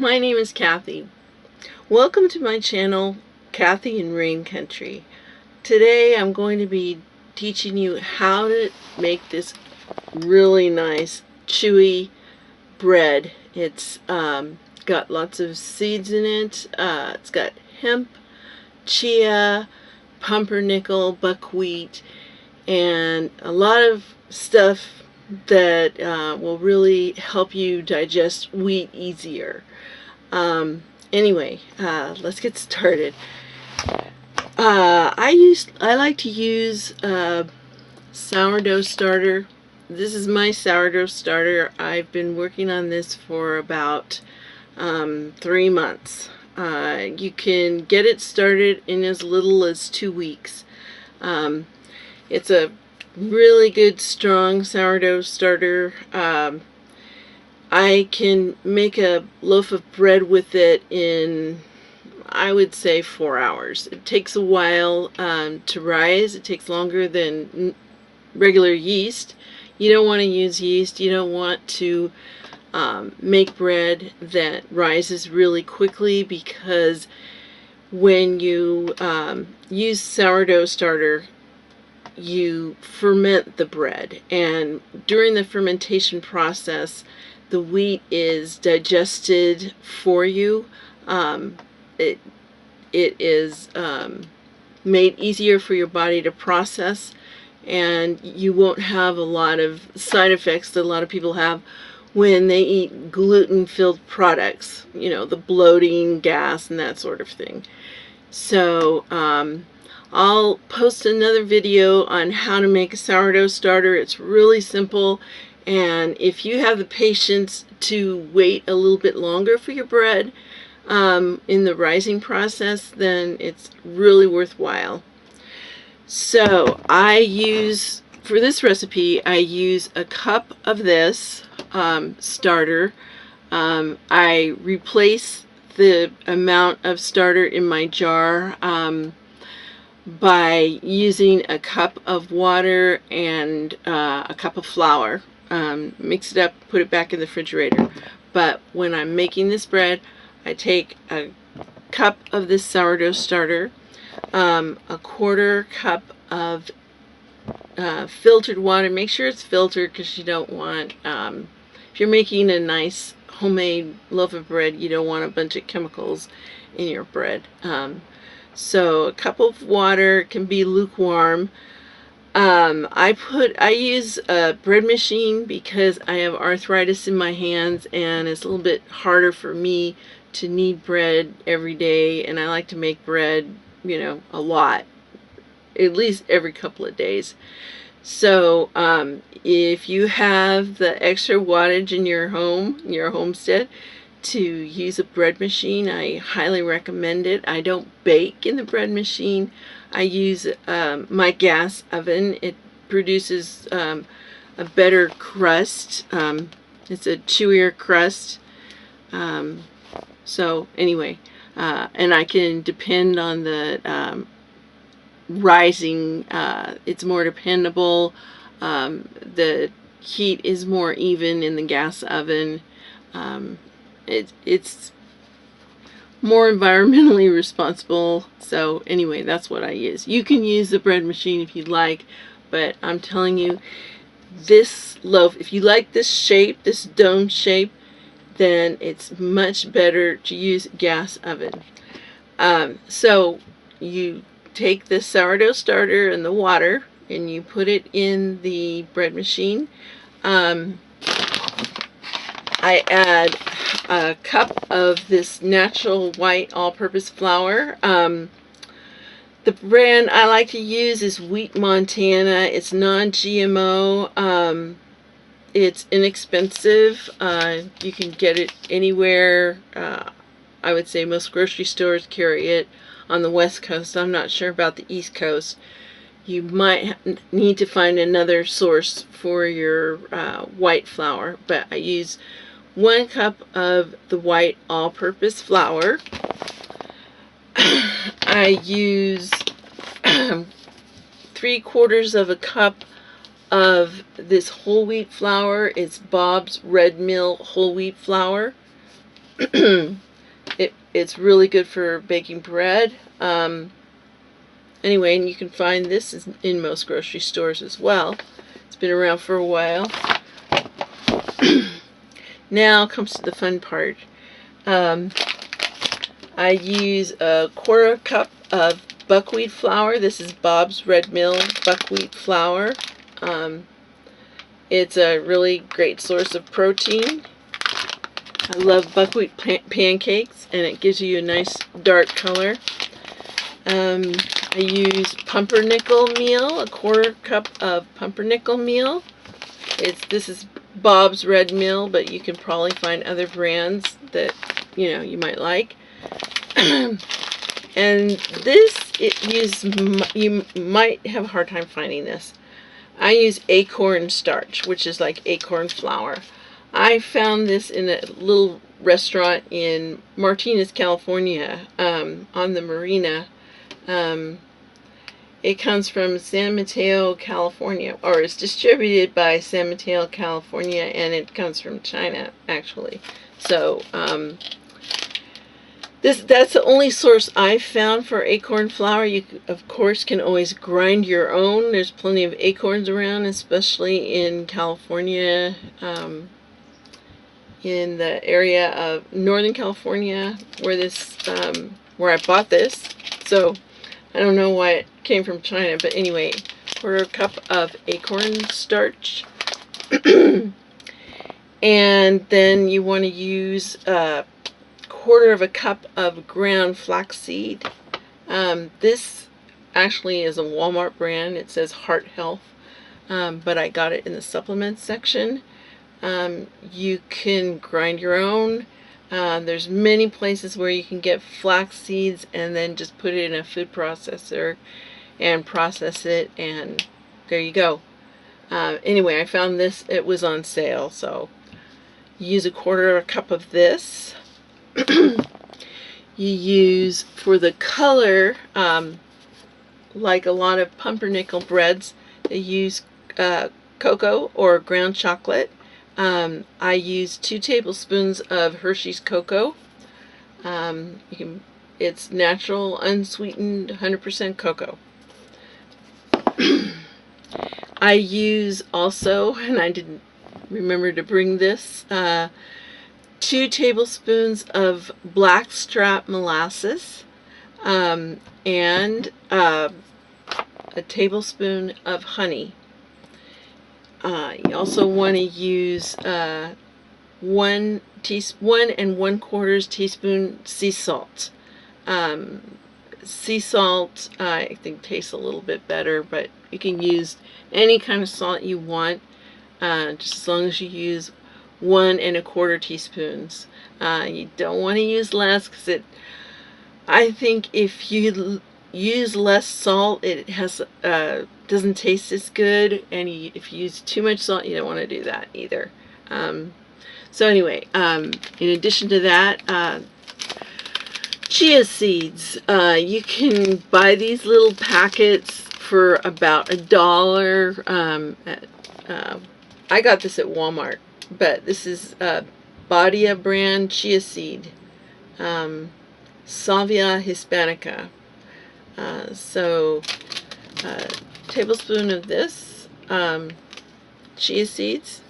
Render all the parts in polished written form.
my name is Kathy. Welcome to my channel, Kathy in Rain Country. Today I'm going to be teaching you how to make this really nice, chewy bread. It's got lots of seeds in it. It's got hemp, chia, pumpernickel, buckwheat, and a lot of stuff that will really help you digest wheat easier. Anyway, let's get started. I like to use sourdough starter. This is my sourdough starter. I've been working on this for about 3 months. You can get it started in as little as 2 weeks. It's a really good, strong sourdough starter. I can make a loaf of bread with it in, I would say, 4 hours. It takes a while to rise. It takes longer than regular yeast. You don't want to use yeast. You don't want to make bread that rises really quickly, because when you use sourdough starter, you ferment the bread, and during the fermentation process the wheat is digested for you. It is made easier for your body to process, and you won't have a lot of side effects that a lot of people have when they eat gluten-filled products, you know, the bloating, gas, and that sort of thing. So I'll post another video on how to make a sourdough starter. It's really simple, and if you have the patience to wait a little bit longer for your bread in the rising process, then it's really worthwhile. So I use, for this recipe, I use a cup of this starter. I replace the amount of starter in my jar by using a cup of water and a cup of flour. Mix it up, put it back in the refrigerator. But when I'm making this bread, I take a cup of this sourdough starter, a 1/4 cup of filtered water. Make sure it's filtered, because you don't want, if you're making a nice homemade loaf of bread, you don't want a bunch of chemicals in your bread. So a cup of water, can be lukewarm. I use a bread machine because I have arthritis in my hands, and it's a little bit harder for me to knead bread every day, and I like to make bread, you know, a lot, at least every couple of days. So if you have the extra wattage in your home, your homestead, to use a bread machine, I highly recommend it. I don't bake in the bread machine. I use my gas oven. It produces a better crust. It's a chewier crust. So anyway, and I can depend on the rising. It's more dependable. The heat is more even in the gas oven. It's more environmentally responsible. So anyway, that's what I use. You can use the bread machine if you'd like, but I'm telling you, this loaf, if you like this shape, this dome shape, then it's much better to use gas oven. So you take the sourdough starter and the water, and you put it in the bread machine. I add a cup of this natural white all-purpose flour. The brand I like to use is Wheat Montana. It's non-GMO. It's inexpensive. You can get it anywhere. I would say most grocery stores carry it on the West Coast. I'm not sure about the East Coast. You might need to find another source for your white flour, but I use 1 cup of the white all-purpose flour. I use 3/4 of a cup of this whole wheat flour. It's Bob's Red Mill whole wheat flour. It's really good for baking bread. Anyway, and you can find this in most grocery stores as well. It's been around for a while. Now comes to the fun part. I use a 1/4 cup of buckwheat flour. This is Bob's Red Mill buckwheat flour. It's a really great source of protein. I love buckwheat pancakes, and it gives you a nice dark color. I use pumpernickle meal, a 1/4 cup of pumpernickle meal. This is Bob's Red Mill, but you can probably find other brands that you might like. And this, you might have a hard time finding this. I use acorn starch, which is like acorn flour. I found this in a little restaurant in Martinez, California, on the marina. It comes from San Mateo, California, or it's distributed by San Mateo, California, and it comes from China, actually. So, that's the only source I've found for acorn flour. You, of course, can always grind your own. There's plenty of acorns around, especially in California, in the area of Northern California, where I bought this. So I don't know why it came from China, but anyway, 1/4 cup of acorn starch. And then you want to use 1/4 cup of ground flaxseed. This actually is a Walmart brand. It says Heart Health, but I got it in the supplements section. You can grind your own. There's many places where you can get flax seeds and then just put it in a food processor and process it, and there you go. Anyway, I found this, it was on sale, so use a 1/4 cup of this. You use, for the color, like a lot of pumpernickel breads, they use cocoa or ground chocolate. I use 2 tablespoons of Hershey's cocoa. It's natural, unsweetened, 100% cocoa. I use also, and I didn't remember to bring this, 2 tablespoons of blackstrap molasses, and a tablespoon of honey. You also want to use 1 and 1/4 teaspoon sea salt. Sea salt, I think, tastes a little bit better, but you can use any kind of salt you want, just as long as you use 1 and 1/4 teaspoons. You don't want to use less, because I think if you use less salt, it doesn't taste as good, and if you use too much salt, you don't want to do that either. So anyway, in addition to that, chia seeds. You can buy these little packets for about $1. I got this at Walmart, but this is Badia brand chia seed, Salvia hispanica. So tablespoon of this, chia seeds.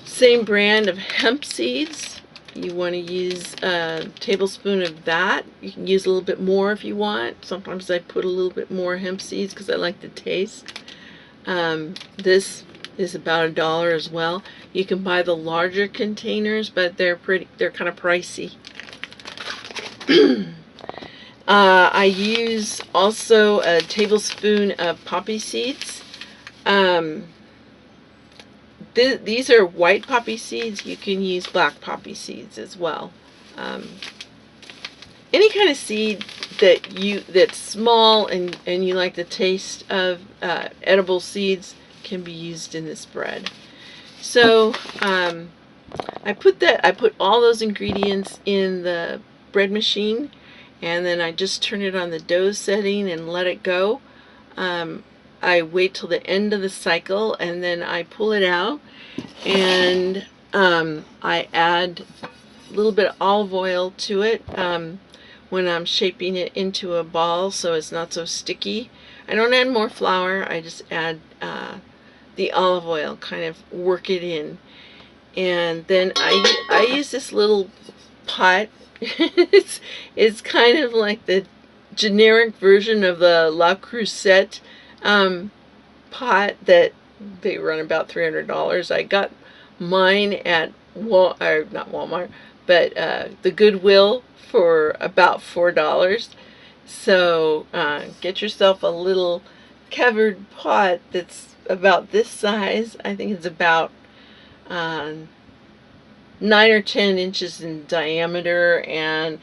Same brand of hemp seeds. You want to use a tablespoon of that. You can use a little bit more if you want. Sometimes I put a little bit more hemp seeds because I like the taste. This is about $1 as well. You can buy the larger containers, but they're kind of pricey. I use also a tablespoon of poppy seeds. These are white poppy seeds. You can use black poppy seeds as well. Any kind of seed that's small and you like the taste of edible seeds can be used in this bread. So I put all those ingredients in the bread machine, and then I just turn it on the dough setting and let it go. I wait till the end of the cycle, and then I pull it out, and I add a little bit of olive oil to it when I'm shaping it into a ball so it's not so sticky. I don't add more flour, I just add the olive oil, kind of work it in. And then I use this little pot. it's kind of like the generic version of the La Crusette pot that they run about $300. I got mine at not Walmart, but the Goodwill for about $4. So get yourself a little covered pot that's about this size. I think it's about 9 or 10 inches in diameter, and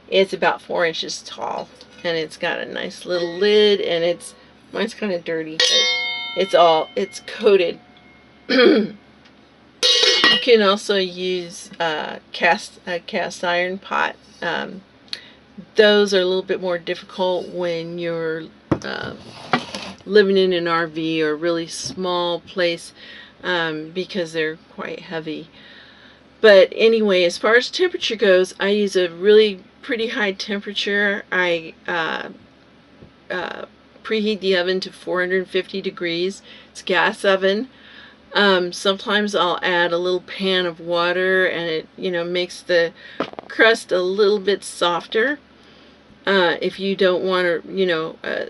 it's about 4 inches tall, and it's got a nice little lid, and mine's kind of dirty, but it's coated. You can also use a cast iron pot. Those are a little bit more difficult when you're living in an RV or a really small place because they're quite heavy. But anyway, as far as temperature goes, I use a really pretty high temperature. I preheat the oven to 450 degrees. It's a gas oven. Sometimes I'll add a little pan of water, and it makes the crust a little bit softer. If you don't want a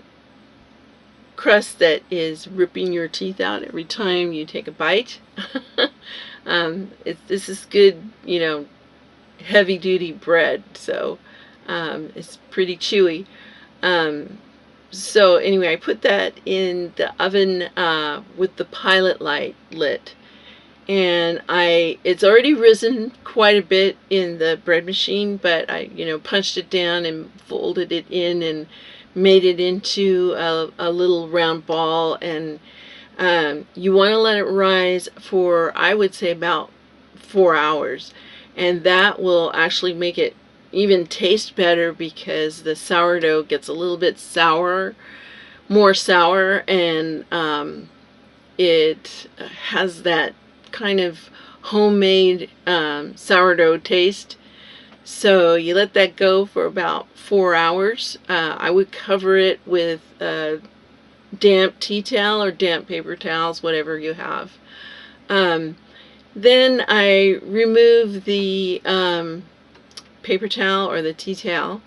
crust that is ripping your teeth out every time you take a bite. This is good, heavy duty bread, so it's pretty chewy. So anyway, I put that in the oven with the pilot light lit, and it's already risen quite a bit in the bread machine, but I punched it down and folded it in and made it into a little round ball. And you want to let it rise for, I would say, about 4 hours, and that will actually make it even taste better because the sourdough gets a little bit more sour, and it has that kind of homemade sourdough taste. So you let that go for about 4 hours. I would cover it with a damp tea towel or damp paper towels, whatever you have. Then I remove the paper towel or the tea towel.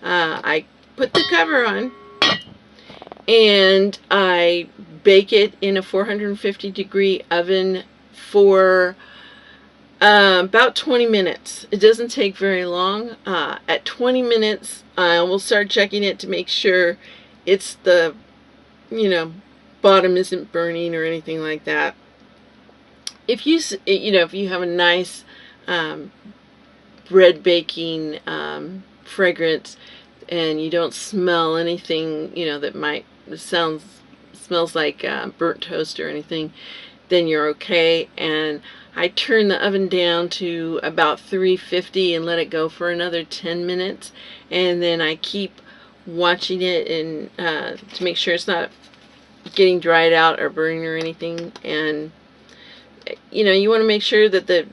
I put the cover on, and I bake it in a 450 degree oven for about 20 minutes. It doesn't take very long. At 20 minutes, I will start checking it to make sure it's the bottom isn't burning or anything like that. If you have a nice bread baking fragrance, and you don't smell anything that smells like burnt toast or anything, then you're okay. And I turn the oven down to about 350 and let it go for another 10 minutes, and then I keep watching it and to make sure it's not getting dried out or burning or anything. And you want to make sure that the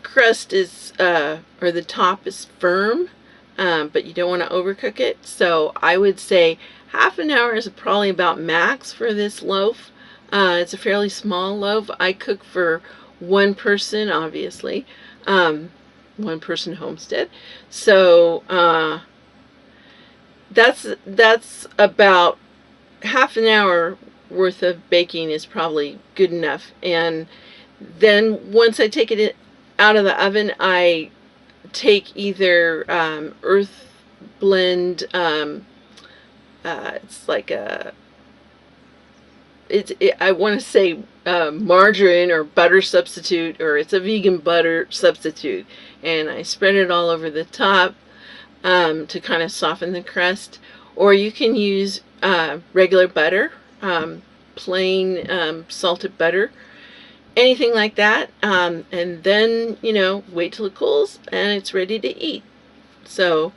crust is or the top is firm, but you don't want to overcook it. So I would say half an hour is probably about max for this loaf. It's a fairly small loaf. I cook for one person, obviously, one person homestead. So that's about half an hour worth of baking is probably good enough. And then once I take it out of the oven, I take either earth blend, it's like I want to say margarine or butter substitute, or it's a vegan butter substitute, and I spread it all over the top to kind of soften the crust. Or you can use regular butter, plain salted butter, anything like that, and then wait till it cools and it's ready to eat. So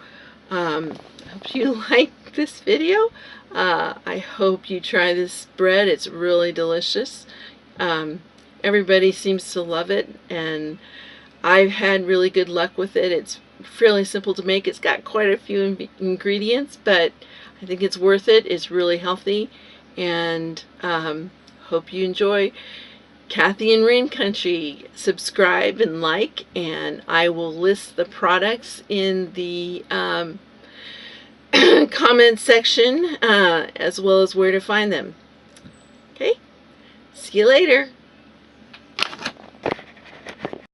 I hope you like this video. I hope you try this bread. It's really delicious. everybody seems to love it, and I've had really good luck with it. It's fairly simple to make. It's got quite a few ingredients, but I think it's worth it. It's really healthy, and hope you enjoy Kathy in Rain Country. Subscribe and like, and I will list the products in the comment section, as well as where to find them. Okay, see you later.